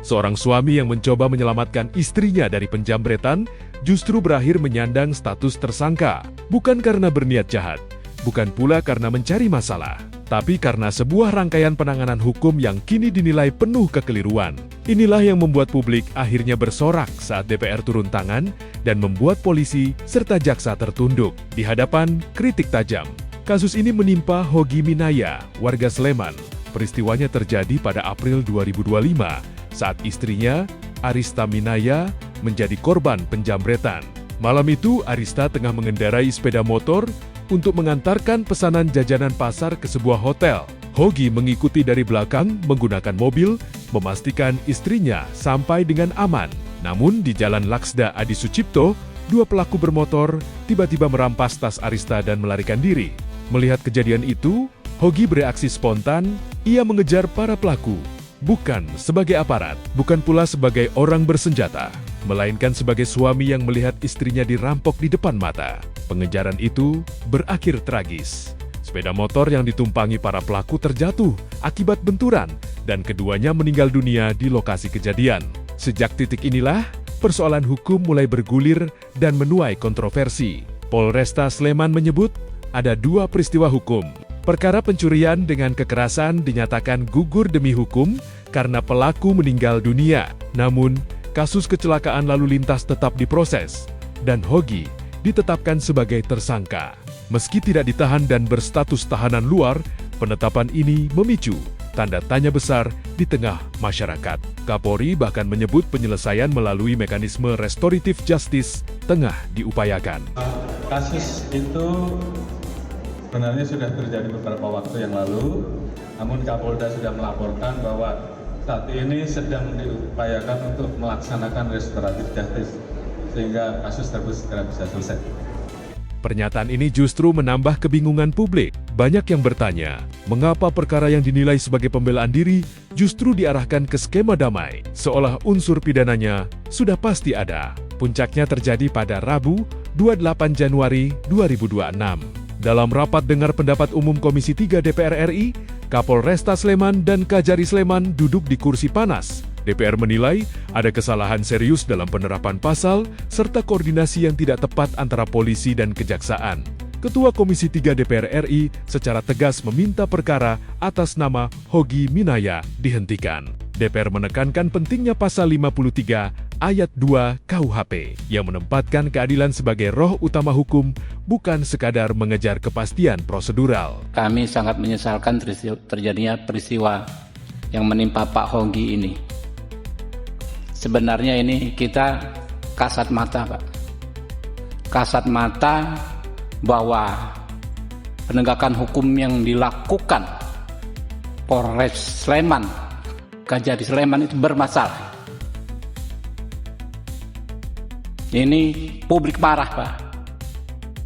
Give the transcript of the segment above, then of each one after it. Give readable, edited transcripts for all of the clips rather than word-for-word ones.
Seorang suami yang mencoba menyelamatkan istrinya dari penjambretan justru berakhir menyandang status tersangka. Bukan karena berniat jahat, bukan pula karena mencari masalah, tapi karena sebuah rangkaian penanganan hukum yang kini dinilai penuh kekeliruan. Inilah yang membuat publik akhirnya bersorak saat DPR turun tangan dan membuat polisi serta jaksa tertunduk di hadapan kritik tajam. Kasus ini menimpa Hogi Minaya, warga Sleman. Peristiwanya terjadi pada April 2025 saat istrinya, Arista Minaya, menjadi korban penjambretan. Malam itu, Arista tengah mengendarai sepeda motor untuk mengantarkan pesanan jajanan pasar ke sebuah hotel. Hogi mengikuti dari belakang menggunakan mobil, memastikan istrinya sampai dengan aman. Namun di Jalan Laksda Adi Sucipto, dua pelaku bermotor tiba-tiba merampas tas Arista dan melarikan diri. Melihat kejadian itu, Hogi bereaksi spontan, ia mengejar para pelaku. Bukan sebagai aparat, bukan pula sebagai orang bersenjata, melainkan sebagai suami yang melihat istrinya dirampok di depan mata. Pengejaran itu berakhir tragis. Sepeda motor yang ditumpangi para pelaku terjatuh akibat benturan dan keduanya meninggal dunia di lokasi kejadian. Sejak titik inilah, persoalan hukum mulai bergulir dan menuai kontroversi. Polresta Sleman menyebut ada dua peristiwa hukum. Perkara pencurian dengan kekerasan dinyatakan gugur demi hukum karena pelaku meninggal dunia. Namun, kasus kecelakaan lalu lintas tetap diproses dan Hogi ditetapkan sebagai tersangka. Meski tidak ditahan dan berstatus tahanan luar, penetapan ini memicu tanda tanya besar di tengah masyarakat. Kapolri bahkan menyebut penyelesaian melalui mekanisme restoratif justice tengah diupayakan. Kasus itu sebenarnya sudah terjadi beberapa waktu yang lalu, namun Kapolda sudah melaporkan bahwa saat ini sedang diupayakan untuk melaksanakan restoratif justice sehingga kasus tersebut segera bisa selesai. Pernyataan ini justru menambah kebingungan publik. Banyak yang bertanya, mengapa perkara yang dinilai sebagai pembelaan diri justru diarahkan ke skema damai, seolah unsur pidananya sudah pasti ada. Puncaknya terjadi pada Rabu, 28 Januari 2026. Dalam rapat dengar pendapat umum Komisi 3 DPR RI, Kapolresta Sleman dan Kajari Sleman duduk di kursi panas. DPR menilai ada kesalahan serius dalam penerapan pasal serta koordinasi yang tidak tepat antara polisi dan kejaksaan. Ketua Komisi 3 DPR RI secara tegas meminta perkara atas nama Hogi Minaya dihentikan. DPR menekankan pentingnya pasal 53 ayat 2 KUHP yang menempatkan keadilan sebagai roh utama hukum, bukan sekadar mengejar kepastian prosedural. Kami sangat menyesalkan terjadinya peristiwa yang menimpa Pak Hogi ini. Sebenarnya ini kita kasat mata, Pak. Kasat mata bahwa penegakan hukum yang dilakukan Polres Sleman, Kajari Sleman itu bermasalah. Ini publik marah, Pak.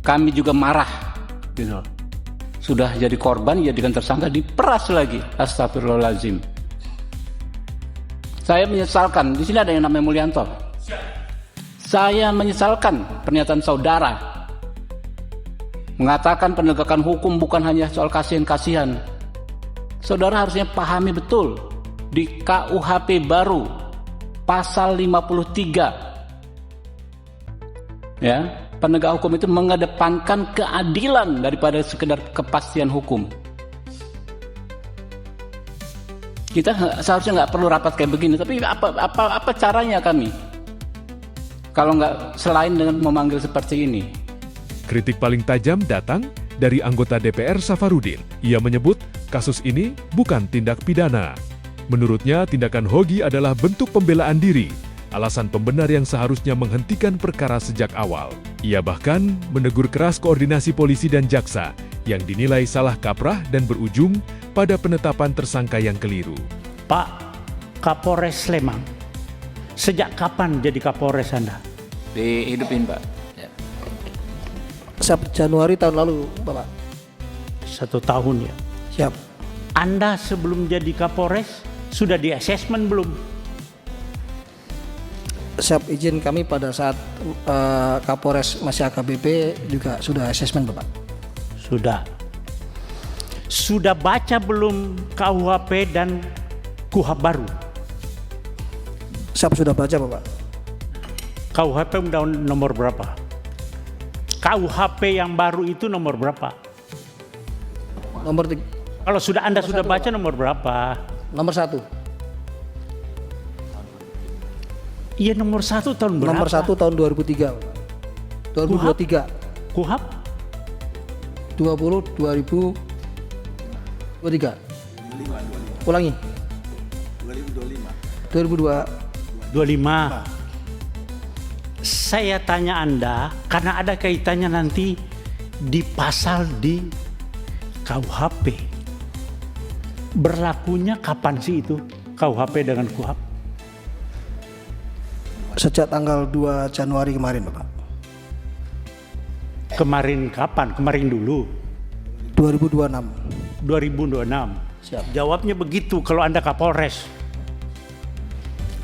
Kami juga marah, gitu. Sudah jadi korban, jadikan tersangka, diperas lagi. Astagfirullahaladzim. Saya menyesalkan, di sini ada yang namanya Mulyanto. Saya menyesalkan pernyataan saudara mengatakan penegakan hukum bukan hanya soal kasihan-kasihan. Saudara harusnya pahami betul di KUHP baru pasal 53. Ya, penegak hukum itu mengedepankan keadilan daripada sekedar kepastian hukum. Kita seharusnya nggak perlu rapat kayak begini, tapi apa caranya kami kalau nggak selain dengan memanggil seperti ini? Kritik paling tajam datang dari anggota DPR Safarudin. Ia menyebut kasus ini bukan tindak pidana. Menurutnya, tindakan Hogi adalah bentuk pembelaan diri, alasan pembenar yang seharusnya menghentikan perkara sejak awal. Ia bahkan menegur keras koordinasi polisi dan jaksa yang dinilai salah kaprah dan berujung pada penetapan tersangka yang keliru. Pak Kapolres Sleman, sejak kapan jadi Kapolres Anda? Dihidupin, Pak. Ya. Januari tahun lalu, Bapak. 1 tahun ya. Siap. Anda sebelum jadi Kapolres sudah di asesmen belum? Siap, izin kami pada saat Kapolres masih AKBP juga sudah asesmen, Bapak. Sudah. Sudah baca belum KUHP dan KUHP baru? Siap, sudah baca Bapak. KUHP undang nomor berapa? KUHP yang baru itu nomor berapa? Nomor Kalau Anda sudah baca nomor berapa? nomor 1. Iya, nomor 1 tahun berapa? Nomor 1 tahun 2003. 2023. KUHP 2023. Ulangi. 2025. 25. Saya tanya Anda karena ada kaitannya nanti di pasal di KUHP. Berlakunya kapan sih itu KUHP dengan KUHP? Sejak tanggal 2 Januari kemarin Bapak. Kemarin kapan? Kemarin dulu. 2026. 2026. Siap. Jawabnya begitu kalau Anda Kapolres.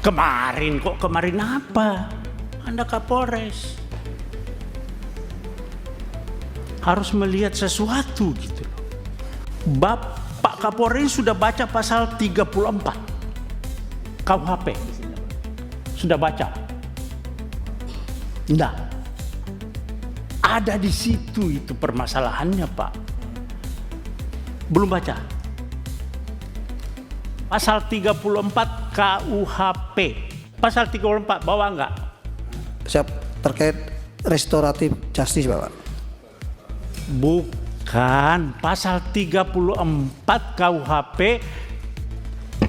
Kemarin kok, kemarin apa? Anda Kapolres. Harus melihat sesuatu gitu loh. Bapak Kapolres sudah baca pasal 34 KUHP. Sudah baca? Enggak. Ada di situ itu permasalahannya, Pak. Belum baca. Pasal 34 KUHP. Pasal 34 bawa enggak? Siap, terkait restoratif justice Bapak. Bukan, pasal 34 KUHP.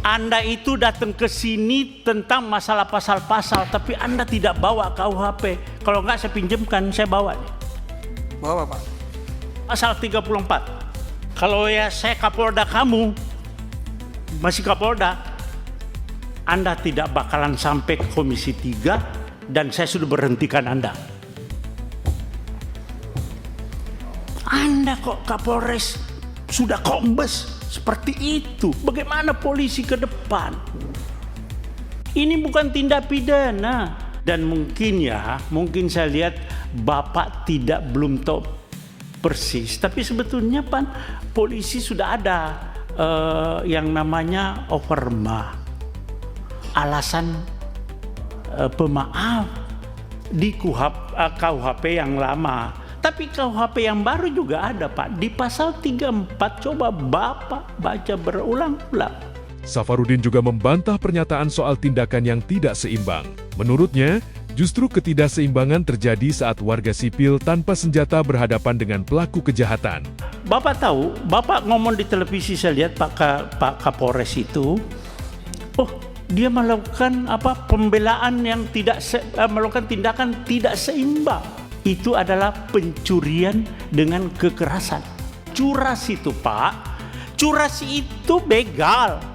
Anda itu datang ke sini tentang masalah pasal-pasal, tapi Anda tidak bawa KUHP. Kalau enggak saya pinjamkan, saya bawa. Bawa Bapak. Pasal 34. Kalau ya saya Kapolda kamu, masih Kapolda, Anda tidak bakalan sampai ke Komisi 3 dan saya sudah berhentikan Anda. Anda kok Kapolres sudah kombes seperti itu. Bagaimana polisi ke depan? Ini bukan tindak pidana. Dan mungkin saya lihat Bapak belum tahu persis. Tapi sebetulnya polisi sudah ada yang namanya overma. Alasan pemaaf di KUHP yang lama. Tapi KUHP yang baru juga ada Pak. Di pasal 34 coba Bapak baca berulang-ulang. Safarudin juga membantah pernyataan soal tindakan yang tidak seimbang. Menurutnya, justru ketidakseimbangan terjadi saat warga sipil tanpa senjata berhadapan dengan pelaku kejahatan. Bapak tahu, Bapak ngomong di televisi saya lihat Pak Kapolres itu, dia melakukan pembelaan yang melakukan tindakan tidak seimbang. Itu adalah pencurian dengan kekerasan. Curas itu Pak, curas itu begal.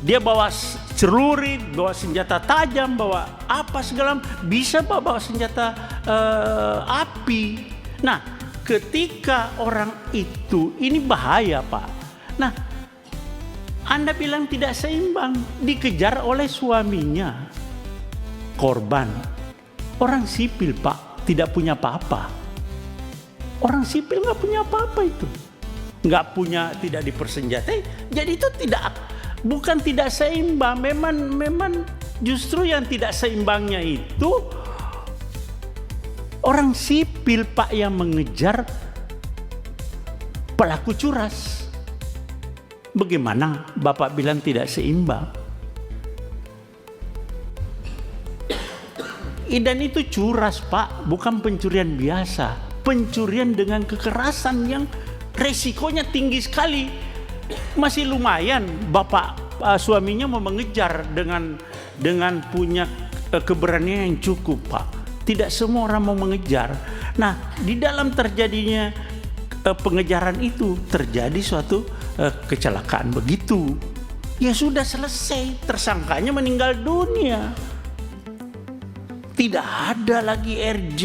Dia bawa celurit, bawa senjata tajam, bawa apa segala, bisa bawa senjata api. Nah, ketika orang itu, ini bahaya Pak. Nah, Anda bilang tidak seimbang, dikejar oleh suaminya, korban. Orang sipil Pak, tidak punya apa-apa. Orang sipil nggak punya apa-apa itu. Nggak punya, tidak dipersenjatai, jadi itu bukan tidak seimbang, memang justru yang tidak seimbangnya itu orang sipil Pak yang mengejar pelaku curas. Bagaimana Bapak bilang tidak seimbang? Dan itu curas Pak, bukan pencurian biasa. Pencurian dengan kekerasan yang resikonya tinggi sekali. Masih lumayan Bapak suaminya mau mengejar dengan punya keberanian yang cukup Pak. Tidak semua orang mau mengejar. Nah, di dalam terjadinya pengejaran itu terjadi suatu kecelakaan begitu. Ya sudah selesai, tersangkanya meninggal dunia. Tidak ada lagi RJ.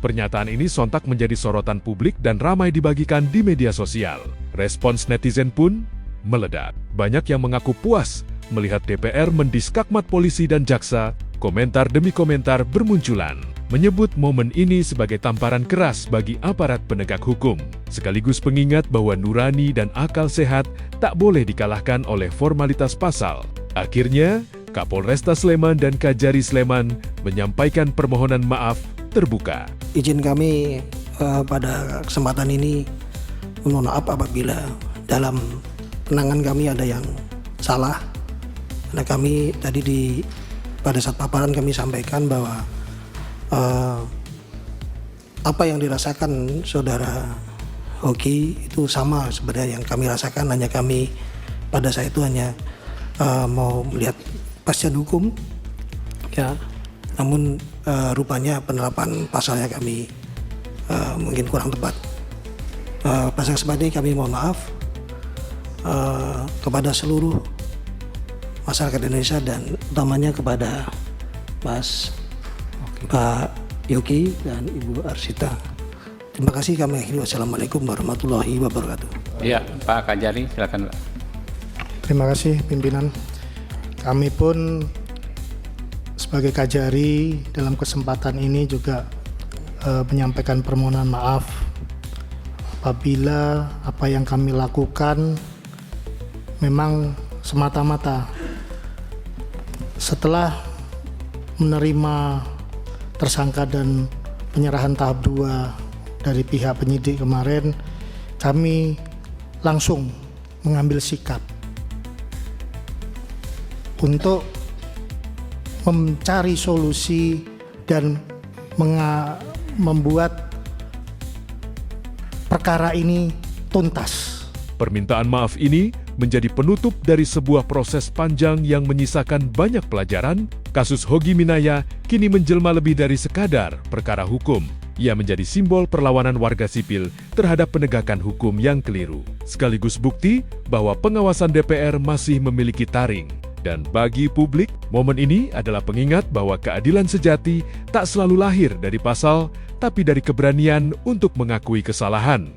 Pernyataan ini sontak menjadi sorotan publik dan ramai dibagikan di media sosial. Respons netizen pun meledak. Banyak yang mengaku puas melihat DPR mendiskakmat polisi dan jaksa. Komentar demi komentar bermunculan, menyebut momen ini sebagai tamparan keras bagi aparat penegak hukum, sekaligus pengingat bahwa nurani dan akal sehat tak boleh dikalahkan oleh formalitas pasal. Akhirnya, Kapolresta Sleman dan Kajari Sleman menyampaikan permohonan maaf terbuka. Izin kami pada kesempatan ini mohon maaf apabila dalam penanganan kami ada yang salah. Karena kami tadi pada saat paparan kami sampaikan bahwa apa yang dirasakan saudara Hoki itu sama sebenarnya yang kami rasakan, hanya kami pada saat itu hanya mau melihat kepastian hukum, ya. Namun rupanya penerapan pasalnya kami mungkin kurang tepat. Pada kesempatan ini kami mohon maaf kepada seluruh masyarakat Indonesia dan utamanya kepada Pak Yogi dan Ibu Arsita. Terima kasih, kami akhiri. Wassalamualaikum warahmatullahi wabarakatuh. Iya, Pak Kajari, silakan Pak. Terima kasih pimpinan. Kami pun sebagai Kajari dalam kesempatan ini juga menyampaikan permohonan maaf apabila apa yang kami lakukan memang semata-mata setelah menerima tersangka dan penyerahan tahap 2 dari pihak penyidik kemarin, kami langsung mengambil sikap untuk mencari solusi dan membuat perkara ini tuntas. Permintaan maaf ini menjadi penutup dari sebuah proses panjang yang menyisakan banyak pelajaran. Kasus Hogi Minaya kini menjelma lebih dari sekadar perkara hukum. Ia menjadi simbol perlawanan warga sipil terhadap penegakan hukum yang keliru. Sekaligus bukti bahwa pengawasan DPR masih memiliki taring. Dan bagi publik, momen ini adalah pengingat bahwa keadilan sejati tak selalu lahir dari pasal, tapi dari keberanian untuk mengakui kesalahan.